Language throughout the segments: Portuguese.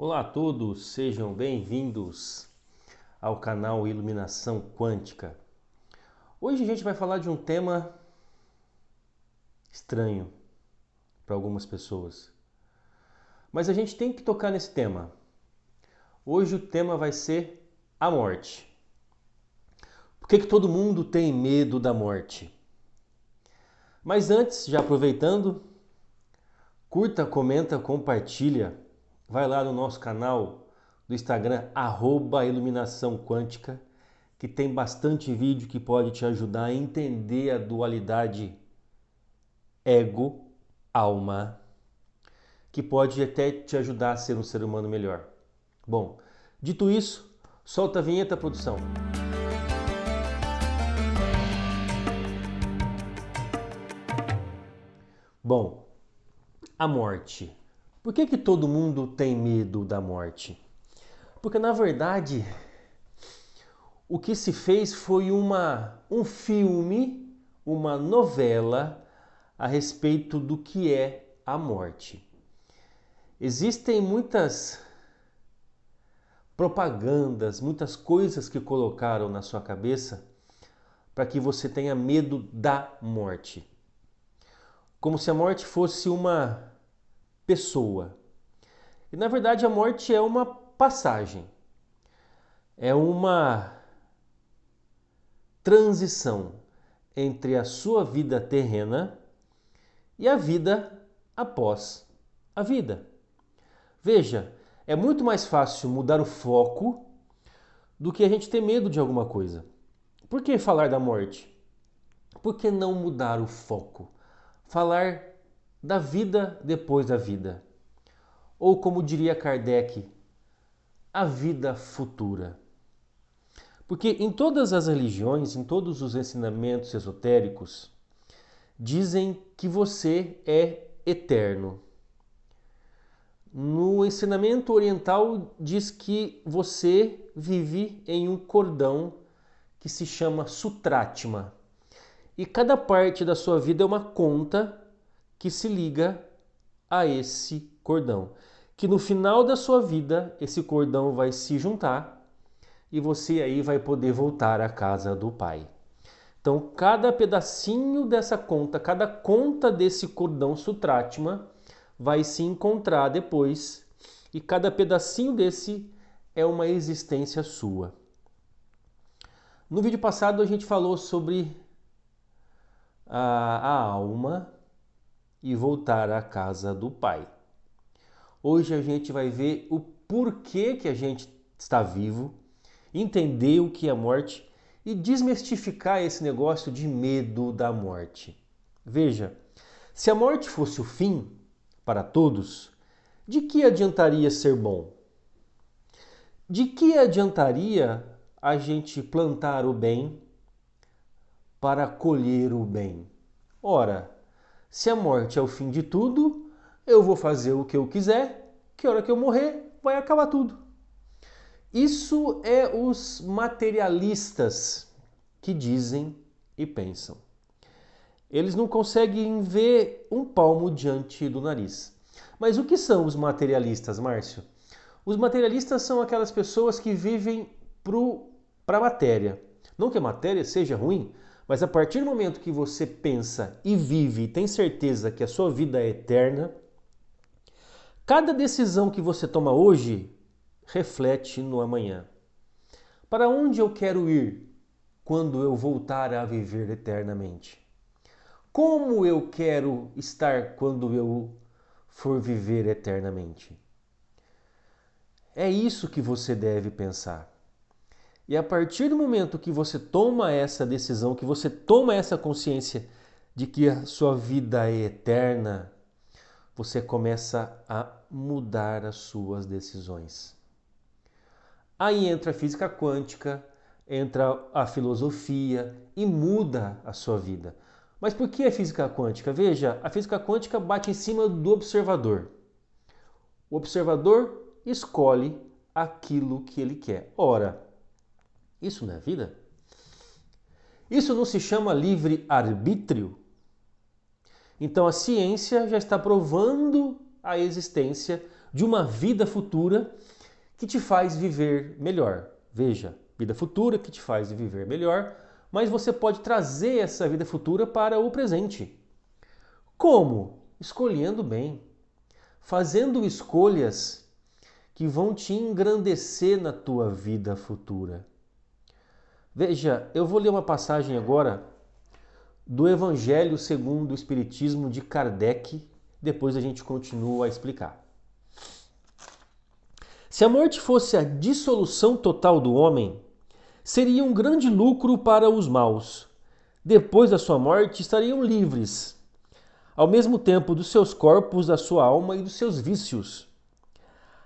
Olá a todos, sejam bem-vindos ao canal Iluminação Quântica. Hoje a gente vai falar de um tema estranho para algumas pessoas, mas a gente tem que tocar nesse tema. Hoje o tema vai ser a morte. Por que todo mundo tem medo da morte? Mas antes, já aproveitando, curta, comenta, compartilha. Vai lá no nosso canal do Instagram, @Iluminação Quântica, que tem bastante vídeo que pode te ajudar a entender a dualidade ego-alma, que pode até te ajudar a ser um ser humano melhor. Bom, dito isso, solta a vinheta, produção. Bom, a morte. Por que todo mundo tem medo da morte? Porque na verdade o que se fez foi um filme, uma novela a respeito do que é a morte. Existem muitas propagandas, muitas coisas que colocaram na sua cabeça para que você tenha medo da morte. Como se a morte fosse uma pessoa. E na verdade a morte é uma passagem. É uma transição entre a sua vida terrena e a vida após a vida. Veja, é muito mais fácil mudar o foco do que a gente ter medo de alguma coisa. Por que falar da morte? Por que não mudar o foco? Falar da vida depois da vida. Ou como diria Kardec, a vida futura. Porque em todas as religiões, em todos os ensinamentos esotéricos, dizem que você é eterno. No ensinamento oriental diz que você vive em um cordão que se chama Sutratma. E cada parte da sua vida é uma conta que se liga a esse cordão. Que no final da sua vida, esse cordão vai se juntar e você aí vai poder voltar à casa do Pai. Então, cada pedacinho dessa conta, cada conta desse cordão Sutratma vai se encontrar depois e cada pedacinho desse é uma existência sua. No vídeo passado a gente falou sobre a alma e voltar à casa do Pai. Hoje a gente vai ver o porquê que a gente está vivo, entender o que é a morte e desmistificar esse negócio de medo da morte. Veja, se a morte fosse o fim para todos, de que adiantaria ser bom? De que adiantaria a gente plantar o bem para colher o bem? Ora, se a morte é o fim de tudo, eu vou fazer o que eu quiser, que a hora que eu morrer vai acabar tudo. Isso é os materialistas que dizem e pensam. Eles não conseguem ver um palmo diante do nariz. Mas o que são os materialistas, Márcio? Os materialistas são aquelas pessoas que vivem para a matéria. Não que a matéria seja ruim, mas a partir do momento que você pensa e vive e tem certeza que a sua vida é eterna, cada decisão que você toma hoje reflete no amanhã. Para onde eu quero ir quando eu voltar a viver eternamente? Como eu quero estar quando eu for viver eternamente? É isso que você deve pensar. E a partir do momento que você toma essa decisão, que você toma essa consciência de que a sua vida é eterna, você começa a mudar as suas decisões. Aí entra a física quântica, entra a filosofia e muda a sua vida. Mas por que a física quântica? Veja, a física quântica bate em cima do observador. O observador escolhe aquilo que ele quer. Ora, isso não é vida? Isso não se chama livre-arbítrio? Então a ciência já está provando a existência de uma vida futura que te faz viver melhor. Veja, vida futura que te faz viver melhor, mas você pode trazer essa vida futura para o presente. Como? Escolhendo bem, fazendo escolhas que vão te engrandecer na tua vida futura. Veja, eu vou ler uma passagem agora do Evangelho segundo o Espiritismo de Kardec, depois a gente continua a explicar. Se a morte fosse a dissolução total do homem, seria um grande lucro para os maus. Depois da sua morte, estariam livres, ao mesmo tempo dos seus corpos, da sua alma e dos seus vícios.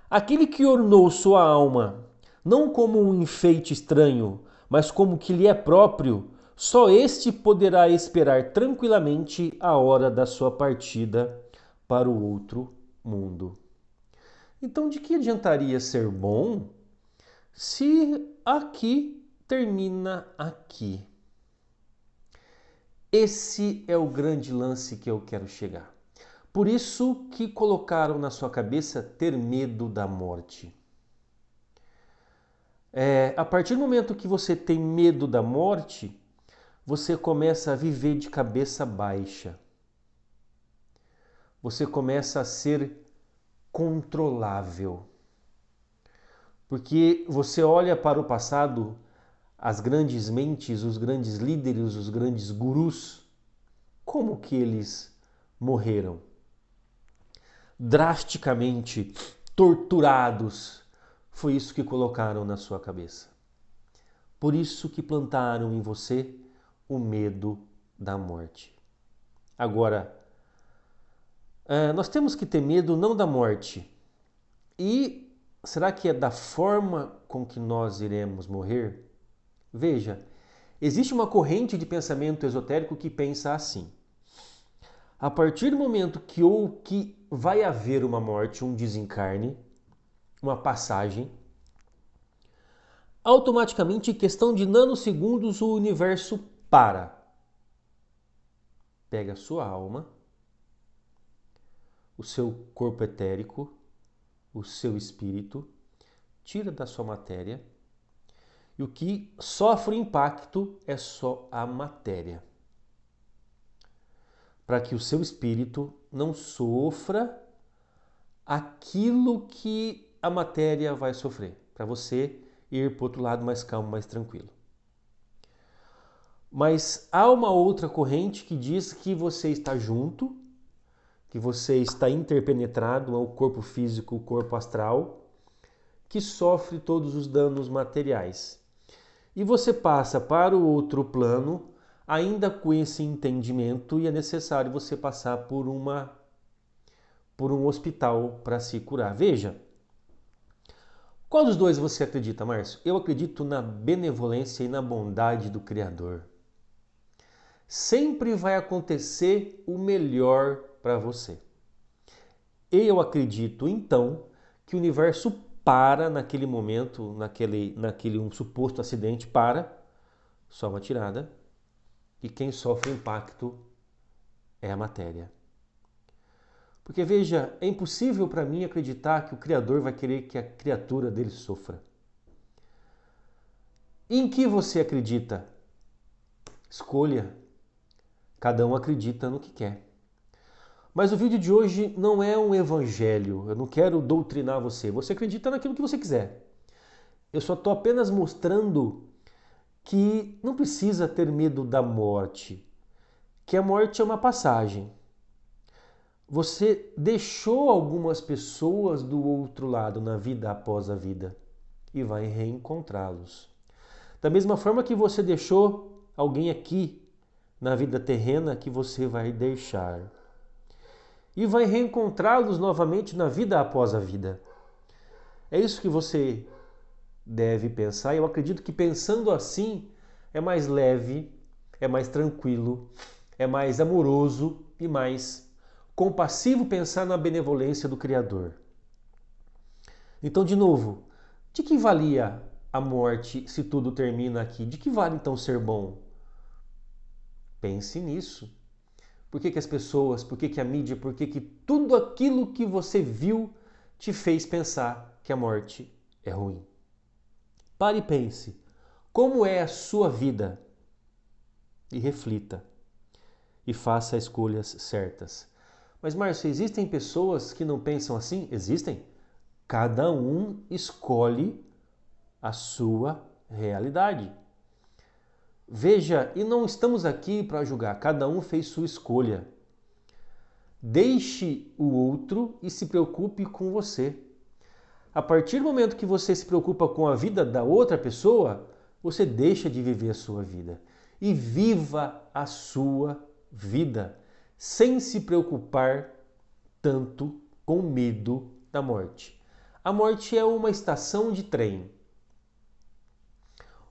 Aquele que ornou sua alma, não como um enfeite estranho, mas como que lhe é próprio, só este poderá esperar tranquilamente a hora da sua partida para o outro mundo. Então, de que adiantaria ser bom se aqui termina aqui? Esse é o grande lance que eu quero chegar. Por isso que colocaram na sua cabeça ter medo da morte. A partir do momento que você tem medo da morte, você começa a viver de cabeça baixa. Você começa a ser controlável. Porque você olha para o passado, as grandes mentes, os grandes líderes, os grandes gurus, como que eles morreram? Drasticamente, torturados. Foi isso que colocaram na sua cabeça. Por isso que plantaram em você o medo da morte. Agora, nós temos que ter medo não da morte. E será que é da forma com que nós iremos morrer? Veja, existe uma corrente de pensamento esotérico que pensa assim. A partir do momento que vai haver uma morte, um desencarne, uma passagem, automaticamente, em questão de nanosegundos, o universo para. Pega a sua alma, o seu corpo etérico, o seu espírito, tira da sua matéria, e o que sofre impacto é só a matéria. Para que o seu espírito não sofra aquilo que a matéria vai sofrer. Para você ir para o outro lado mais calmo, mais tranquilo. Mas há uma outra corrente que diz que você está junto, que você está interpenetrado ao corpo físico, o corpo astral, que sofre todos os danos materiais. E você passa para o outro plano, ainda com esse entendimento, e é necessário você passar por um hospital para se curar. Veja, qual dos dois você acredita, Márcio? Eu acredito na benevolência e na bondade do Criador. Sempre vai acontecer o melhor para você. Eu acredito, então, que o universo para naquele momento, naquele um suposto acidente, para, só uma tirada, e quem sofre o impacto é a matéria. Porque veja, é impossível para mim acreditar que o Criador vai querer que a criatura dele sofra. Em que você acredita? Escolha. Cada um acredita no que quer. Mas o vídeo de hoje não é um evangelho. Eu não quero doutrinar você. Você acredita naquilo que você quiser. Eu só estou apenas mostrando que não precisa ter medo da morte. Que a morte é uma passagem. Você deixou algumas pessoas do outro lado na vida após a vida e vai reencontrá-los. Da mesma forma que você deixou alguém aqui na vida terrena, que você vai deixar. E vai reencontrá-los novamente na vida após a vida. É isso que você deve pensar. Eu acredito que pensando assim é mais leve, é mais tranquilo, é mais amoroso e mais compassivo pensar na benevolência do Criador. Então, de novo, de que valia a morte se tudo termina aqui? De que vale então ser bom? Pense nisso. Por que as pessoas, por que a mídia, por que tudo aquilo que você viu te fez pensar que a morte é ruim. Pare e pense, como é a sua vida? E reflita. E faça escolhas certas. Mas, Márcio, existem pessoas que não pensam assim? Existem. Cada um escolhe a sua realidade. Veja, e não estamos aqui para julgar, cada um fez sua escolha. Deixe o outro e se preocupe com você. A partir do momento que você se preocupa com a vida da outra pessoa, você deixa de viver a sua vida. E viva a sua vida, sem se preocupar tanto com medo da morte. A morte é uma estação de trem,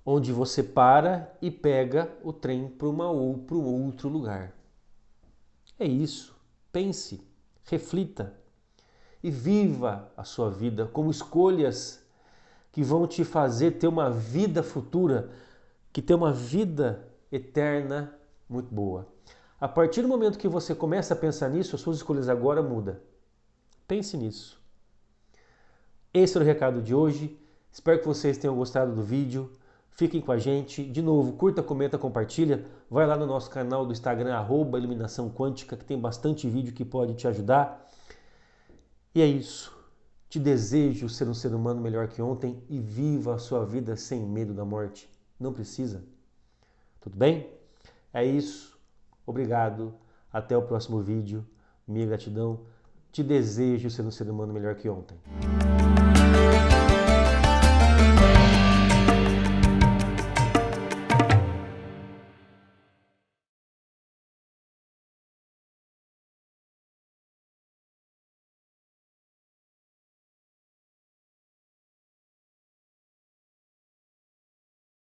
onde você para e pega o trem para um outro lugar. É isso. Pense, reflita e viva a sua vida como escolhas que vão te fazer ter uma vida futura, que ter uma vida eterna muito boa. A partir do momento que você começa a pensar nisso, as suas escolhas agora mudam. Pense nisso. Esse é o recado de hoje. Espero que vocês tenham gostado do vídeo. Fiquem com a gente. De novo, curta, comenta, compartilha. Vai lá no nosso canal do Instagram, @Iluminação Quântica, que tem bastante vídeo que pode te ajudar. E é isso. Te desejo ser um ser humano melhor que ontem e viva a sua vida sem medo da morte. Não precisa. Tudo bem? É isso. Obrigado. Até o próximo vídeo. Minha gratidão. Te desejo ser um ser humano melhor que ontem.